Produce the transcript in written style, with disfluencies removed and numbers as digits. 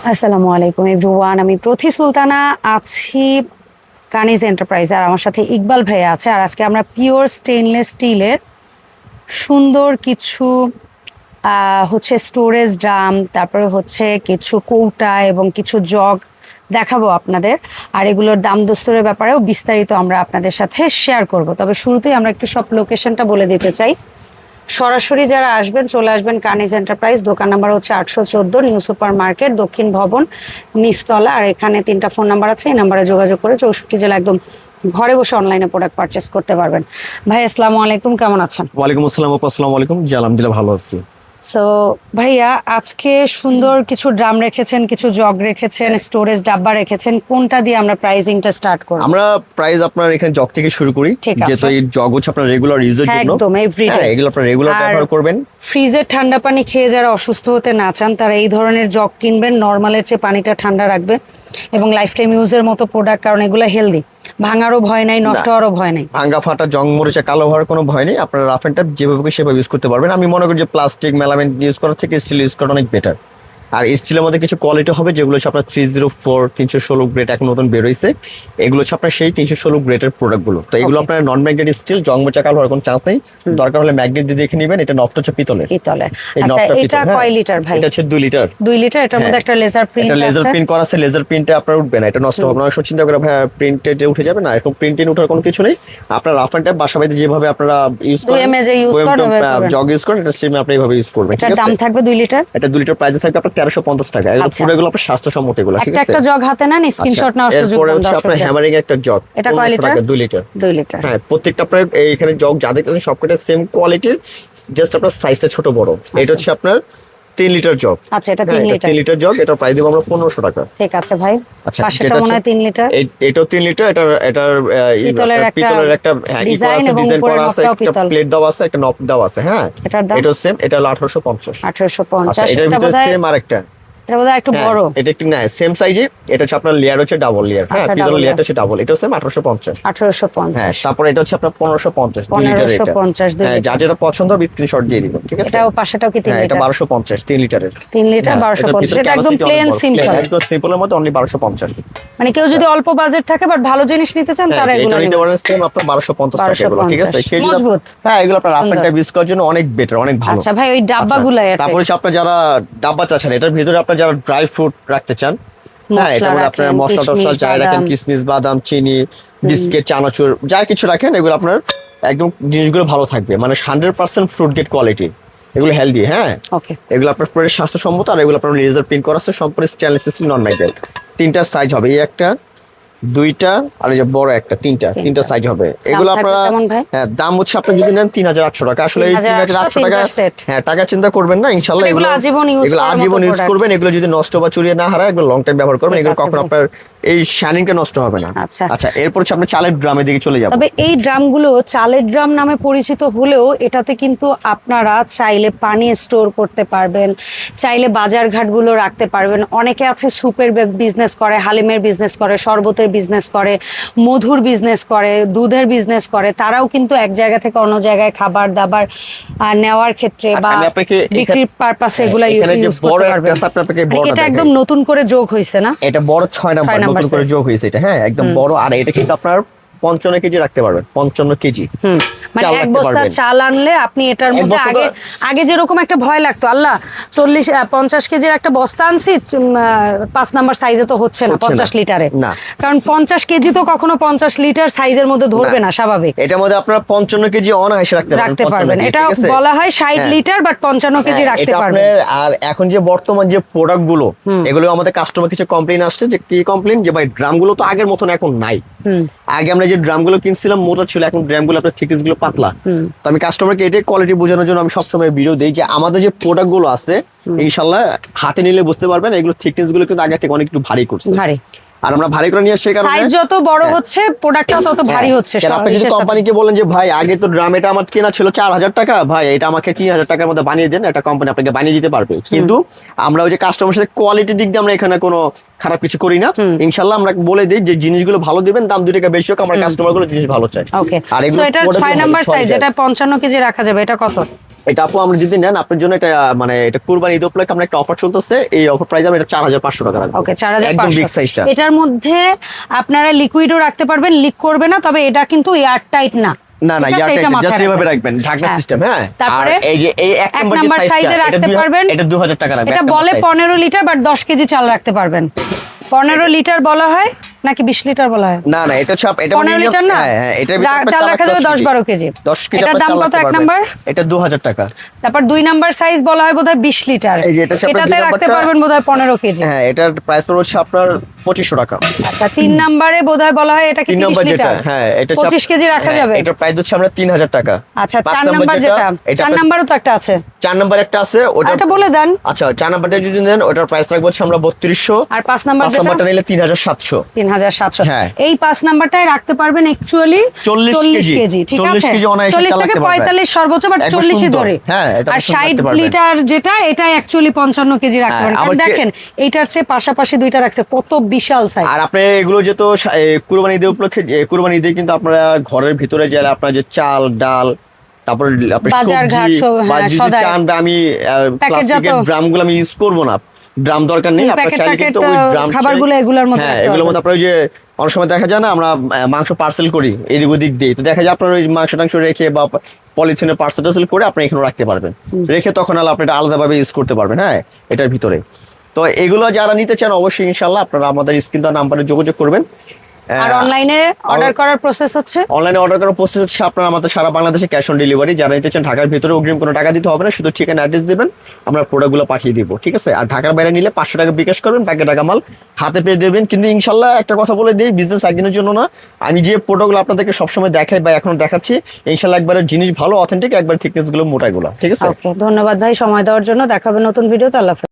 আসসালামু আলাইকুম এভরিওয়ান, আমি প্রথি সুলতানা আছি কানিজ এন্টারপ্রাইজ, আর আমার সাথে ইকবাল ভাইয়া আছে। আর আজকে আমরা পিওর স্টেনলেস স্টিলের সুন্দর কিছু হচ্ছে স্টোরেজ ড্রাম, তারপরে হচ্ছে কিছু কৌটা এবং কিছু জগ দেখাবো আপনাদের। আর এগুলোর দাম দস্তরের ব্যাপারেও বিস্তারিত আমরা আপনাদের সাথে শেয়ার করব। তবে শুরুতেই আমরা একটু সব লোকেশনটা বলে দিতে চাই। সরাসরি যারা আসবেন চলে আসবেন কানিজ এন্টারপ্রাইজ, দোকান নাম্বার হচ্ছে 814 নিউ সুপার মার্কেট, দক্ষিণ ভবন, নিচতলা। আর এখানে 3টা ফোন নাম্বার আছে, এই নাম্বারে যোগাযোগ করে 64 জেলা একদম ঘরে বসে অনলাইনে প্রোডাক্ট পারচেস করতে পারবেন। ভাই আসসালামু আলাইকুম, কেমন আছেন? ওয়ালাইকুম আসসালাম আপু, আসসালামু আলাইকুম। জি আলহামদুলিল্লাহ ভালো আছি। সো ভাইয়া, আজকে সুন্দর কিছু ড্রাম রেখেছেন, কিছু জগ রেখেছেন, স্টোরেজ ডাব্বা রেখেছেন। কোনটা দিয়ে আমরা প্রাইসিংটা স্টার্ট করব? আমরা প্রাইস আপনার এখানে জগ থেকে শুরু করি, যেহেতু এই জগ হচ্ছে আপনার রেগুলার ইউজের জন্য। একদম এভরিডে। হ্যাঁ, এগুলো আপনার রেগুলার ব্যবহার করবেন। ফ্রিজের ঠান্ডা পানি খেয়ে যারা অসুস্থ হতে না চান তারা এই ধরনের জগ কিনবেন, নর্মালের চেয়ে পানিটা ঠান্ডা রাখবে এবং লাইফ টাইম ইউজের মতো প্রোডাক্ট, কারণ এগুলো হেলদি, ভাঙারও ভয় নাই, নষ্ট হওয়ারও ভয় নাই, ভাঙা ফাটা জং মরিচা কালো হওয়ার কোনো ভয় নেই। আপনারা রাফ এন্ড টাফ যেভাবে সেভাবে ইউজ করতে পারবেন। আমি মনে করি যে প্লাস্টিক মেলামাইন ইউজ করার থেকে স্টিল ইউজ করা অনেক বেটার। আর স্টিলের মধ্যে কিছু কোয়ালিটি হবে যেগুলো হচ্ছে আপনার 304 316 গ্রেড এখন নতুন বের হয়েছে। এগুলো হচ্ছে আপনার সেই 316 গ্রেডের প্রোডাক্টগুলো। তো এগুলো আপনার নন ম্যাগনেটিক স্টিল, জং মোচা কালো হওয়ার কোনো চান্স নেই। দরকার হলে ম্যাগনেট দিয়ে দেখে নেবেন। এটা নফট হচ্ছে পিতলের। আচ্ছা, এটা কয় লিটার ভাই? এটা হচ্ছে 2 লিটার। 2 লিটার। এটার মধ্যে একটা লেজার প্রিন্ট আছে। এটা লেজার প্রিন্ট করা আছে। লেজার প্রিন্টে আপনার উঠবে না, এটা নষ্ট হবে না। অনেক চিন্তা করে ভাই প্রিন্টে উঠে যাবে না, এরকম প্রিন্টিং ওঠার কোনো কিছু নেই। আপনার রাফ এন্ড টাফ বাসা বাড়িতে যেভাবে আপনারা ইউজ করেন, জগ ইউজ করেন, এটা সেম আপনি এইভাবে ইউজ করবেন। এটার দাম থাকবে 2 লিটার। এটা 2 লিটার প্রাইস থাকবে আপনার 1350 টাকা। এগুলো পুরোগুলো আপনার স্বাস্থ্যসম্মত এগুলো, ঠিক আছে? একটা জগ হাতে নেন, স্ক্রিনশট নেওয়ার সুযোগ দেন। এরপরে হচ্ছে আপনার হ্যামারিং একটা জগ। এটা কয় লিটার? 2 লিটার। 2 লিটার। হ্যাঁ, প্রত্যেকটা আপনার এইখানে জগ যা দেখতেছেন সবকটা সেম কোয়ালিটির, জাস্ট আপনার সাইজটা ছোট বড়। এটা হচ্ছে আপনার 3 লিটার জগ। আচ্ছা, এটা 3 লিটার। 3 লিটার জগ, এটা প্রাইস দেব আমরা 1500 টাকা। ঠিক আছে ভাই। আচ্ছা, পাশেরটা মনে হয় 3 লিটার। এটাও 3 লিটার। এটার পিতলের একটা ডিজাইন করা আছে, একটা প্লেট দেওয়া আছে, একটা নব দেওয়া আছে। হ্যাঁ, এটাও সেম। এটা হলো 1850। 1850। আচ্ছা, এটার ভিতরে সেম আরেকটা, এটা বোধহয় একটু বড়। এটা একটু না সেম সাইজে। এটা হচ্ছে আপনার লেয়ার হচ্ছে ডাবল লেয়ার। হ্যাঁ, পিতলের লেয়ারটা হচ্ছে ডাবল। এটাও সেম 1850। 1850। হ্যাঁ, তারপর এটা হচ্ছে আপনার 1550 2 লিটার। এটা 1550। হ্যাঁ, যা যেটা পছন্দ হবে স্ক্রিনশট দিয়ে দিবেন, ঠিক আছে? এটাও পাশেটাও কি 3 লিটার? এটা 1250 3 লিটারের। 3 লিটার 1250। এটা একদম প্লেন সিম্পল, একদম সিম্পলের মধ্যে অনলি 1250। মানে কেউ যদি অল্প বাজেট থাকে বাট ভালো জিনিস নিতে চান তারা এগুলো নিতে পারেন। সেম আপনার 1250 টাকা এগুলো, ঠিক আছে? মজবুত। হ্যাঁ, এগুলো আপনার রাফ এন্ড টাফ ইউজ করার জন্য অনেক বেটার, অনেক ভালো। আচ্ছা ভাই, ওই ডাব্বাগুলো তারপরে হচ্ছে আপনার যারা ডাব্বা চাচ্ছেন, এটার ভিতরে আপনার যারা ড্রাই ফ্রুট রাখতে চান, হ্যাঁ, এটা মানে আপনার মশলা টসলা যাই রাখেন, কিশমিশ, বাদাম, চিনি, বিস্কিট, চানাচুর যা কিছু রাখেন, এগুলো আপনার একদম জিনিসগুলো ভালো থাকবে। মানে 100% ফ্রুট গেট কোয়ালিটি, এগুলো হেলদি। হ্যাঁ, ওকে। এগুলো আপনার পুরো স্বাস্থ্যসম্মত। আর এগুলো আপনার লেজার প্রিন্ট করা আছে, সম্পূর্ণ স্টেনলেস স্টিল, নন ম্যাগনেট। 3টা সাইজ হবে, এই একটা, 2টা, আর এই যে বড় একটা, 3টা সাইজ হবে। এগুলো আপনারা, হ্যাঁ, দাম হচ্ছে আপনি যদি নেন 3800 টাকা। আসলে এই 3800 টাকা, হ্যাঁ, টাকা চিন্তা করবেন না, ইনশাআল্লাহ এগুলো আজীবন ইউজ করবেন। এগুলো যদি নষ্ট বা চুরিয়ে না হারায়, এগুলো লং টাইম ব্যবহার করবেন। এগুলো কখনো আপনার এই শাইনিংটা নষ্ট হবে না। আচ্ছা, এরপর হচ্ছে আপনি চালের ড্রামের দিকে চলে যাবেন। তবে এই ড্রামগুলো চালের ড্রাম নামে পরিচিত হলেও এটাতে কিন্তু আপনারা চাইলে পানি স্টোর করতে পারবেন, চাইলে বাজারঘাটগুলো রাখতে পারবেন। অনেকে আছে সুপের বিজনেস করে, হালিমের বিজনেস করে, শরবতের বিজনেস করে, মধুর বিজনেস করে, দুধের বিজনেস করে। তারাও কিন্তু এক জায়গা থেকে অন্য জায়গায় খাবার দাবার নেওয়ার ক্ষেত্রে বা বিক্রির পারপাসে এগুলা ইউজ করতে পারবেন। এটা একদম নতুন করে যোগ হয়েছে না? এটা বড় 6 নাম্বার নতুন করে যোগ হয়েছে এটা। হ্যাঁ, একদম বড়। আর এটা কিন্তু আপনার 55 কেজি রাখতে পারবেন। 55 কেজি। মানে এক বস্তা চাল আনলে আপনি এটার মধ্যে আগে যেরকম একটা ভয় লাগতো, আল্লাহ 50 কেজির একটা বস্তা আনছি, 5 নাম্বার সাইজে তো হচ্ছে না 50 লিটারে। কারণ 50 কেজি তো কখনো 50 লিটার সাইজের মধ্যে ধরবে না, স্বাভাবিক। এটার মধ্যে আপনার 55 কেজি অনায়াসে রাখতে পারবেন। এটা বলা হয় 60 লিটার, বাট 55 কেজি রাখতে পারবেন। আর এখন যে বর্তমান যে প্রোডাক্ট গুলো, এগুলো আমাদের কাস্টমার কিছু কমপ্লেইন আসছে, যে কি কমপ্লেইন, যে ভাই ড্রামগুলো তো আগের মতন এখন নাই। আগে আমরা যে ড্রামগুলো কিনছিলাম মোটা ছিল, এখন ড্রামগুলো আপনার থিকনেস গুলো পাতলা। তো আমি কাস্টমারকে এটাই কোয়ালিটি বোঝানোর জন্য আমি সবসময় ভিডিও দেই যে আমাদের যে প্রোডাক্ট গুলো আছে, ইনশাআল্লাহ হাতে নিলে বুঝতে পারবেন এগুলো থিকনেস গুলো কিন্তু আগে থেকে অনেক একটু ভারী করছে। আর আমরা ভারী করে নিয়ে আসছি, কারণে সাইজ যত বড় হচ্ছে প্রোডাক্টটাও তত ভারী হচ্ছে। আপনি যদি কোম্পানিকে বলেন যে ভাই আগে তো ড্রাম এটা আমার কেনা ছিল 4000 টাকা, ভাই এটা আমাকে 3000 টাকার মধ্যে বানিয়ে দেন, এটা কোম্পানি আপনাকে বানিয়ে দিতে পারবে। কিন্তু আমরা ওই যে কাস্টমারের সাথে কোয়ালিটির দিক দিয়ে আমরা এখানে কোনো খারাপ কিছু করি না। ইনশাআল্লাহ আমরা বলে দিই যে জিনিসগুলো ভালো দিবেন, দাম 2 টাকা বেশি হোক, আমরা কাস্টমার গুলো জিনিস ভালো চাই। ওকে, আর সো এটা 6 নাম্বার সাইজ, এটা 55 কেজি রাখা যাবে, এটা কত? এটা আপু আমরা যদি নেন আপনার জন্য এটা মানে এটা কুরবানি ঈদ উপলক্ষে আমরা একটা অফার চলতেছে, এই অফার প্রাইস আমরা এটা 4500 টাকা রাখবো। ওকে, 4500 একদম বিগ সাইজটা। এটার মধ্যে আপনারা লিকুইডও রাখতে পারবেন, লিক করবে না, তবে এটা কিন্তু এয়ার টাইট না। না না, জাস্ট এইভাবে রাখবেন, ঢাকনা সিস্টেম। হ্যাঁ, তারপরে এই যে এই 1 নাম্বার সাইজে রাখতে পারবেন, এটা 2000 টাকা রাখবেন। এটা বলে 15 লিটার, বাট 10 কেজি চাল রাখতে পারবেন। 15 লিটার বলা হয় নাকি 20 লিটার বলা হয়? না না, এটা সব এটা 15 লিটার না। হ্যাঁ, এটা চাল রাখা যাবে 10-12 কেজি। 10 কেজি এটার দাম কত? 1 নাম্বার এটা 2000 টাকা। তারপর 2 নাম্বার সাইজ বলা হয় বোধহয় 20 লিটার, এই যে এটা এটাতে রাখতে পারবেন বোধহয় 15 কেজি। হ্যাঁ, এটার প্রাইস হচ্ছে আপনার 2500 টাকা। আচ্ছা, 3 নাম্বারে বোধহয় বলা হয় এটা কি 30 লিটার? হ্যাঁ, এটা 25 কেজি রাখা যাবে। এটার প্রাইস হচ্ছে আমরা 3000 টাকা। আচ্ছা, 4 নাম্বার যেটা, 4 নাম্বারও তো একটা আছে। 4 নাম্বার একটা আছে, ওটা বলে দেন। আচ্ছা, 4 নাম্বারটা যদি নেন ওটার প্রাইস রাখবো হচ্ছে আমরা 3200। আর 5 নাম্বারটা নিলে 3700। 3700। হ্যাঁ, এই 5 নাম্বারটাই রাখতে পারবেন অ্যাকচুয়ালি 40 কেজি। ঠিক আছে, 40 কেজি অনায়াসে 40 চালাতে থেকে পারবেন। 45 সর্বোচ্চ, বাট 40 ই ধরে। হ্যাঁ, এটা আর 60 লিটার যেটা, এটা অ্যাকচুয়ালি 55 কেজি রাখতে পারবেন। কারণ দেখেন এইটার চেয়ে পাশাপাশি দুইটা রাখছে, কত বিশাল সাইজ। আর আপনি এগুলো যেহেতু কুরবানি ঈদের উপলক্ষে, কুরবানি ঈদে কিন্তু আপনারা ঘরের ভিতরে গেলে আপনার যে চাল ডাল, তারপর আপনি বাজার ঘাট সব, হ্যাঁ, যদি চান আমি প্লাস্টিকের ড্রামগুলো আমি ইউজ করব না, ড্রাম দরকার নেই, আপনারা চাইলে কিন্তু ওই ড্রাম খাবারগুলো এগুলোর মধ্যে, হ্যাঁ, এগুলোর মধ্যে আপনারা ওই যে অনেক সময় দেখা যায় না আমরা মাংস পার্সেল করি এদিক ওদিক দিয়ে, তো দেখা যায় আপনার ওই মাংস টাংস রেখে বা পলিথিনের পার্সেল টার্সেল করে আপনি এখানে রাখতে পারবেন, রেখে তখন আপনি এটা আলাদাভাবে ইউজ করতে পারবেন। হ্যাঁ, এটার ভিতরে। তো এগুলো যারা নিতে চান অবশ্যই ইনশাআল্লাহ আপনারা আমাদের স্ক্রিন দেওয়া নাম্বারে যোগাযোগ করবেন। আর অনলাইনে অর্ডার করার প্রসেস হচ্ছে, অনলাইনে অর্ডার করার প্রসেস হচ্ছে আপনারা আমাদের সারা বাংলাদেশে ক্যাশ অন ডেলিভারি। যারা নিতে চান ঢাকার ভিতরে অগ্রিম কোনো টাকা দিতে হবে না, শুধু ঠিকানা অ্যাড্রেস দিবেন, আমরা প্রোডাক্টগুলো পাঠিয়ে দিব। ঠিক আছে, আর ঢাকার বাইরে নিলে 500 টাকা বিকাশ করবেন, প্যাকেট টাকা মাল হাতে পেয়ে দেবেন। কিন্তু ইনশাআল্লাহ একটা কথা বলে দিই, বিজনেস একদিনের জন্য না, আমি যে প্রোডাক্টগুলো আপনাদেরকে সবসময় দেখাই বা এখন দেখাচ্ছি, ইনশাআল্লাহ একবারে জিনিস ভালো অথেন্টিক, একবার থিকনেসগুলো মোটাগুলো। ঠিক আছে, ওকে, ধন্যবাদ ভাই সময় দেওয়ার জন্য। দেখাবে নতুন ভিডিওতে। আল্লাহ হাফেজ।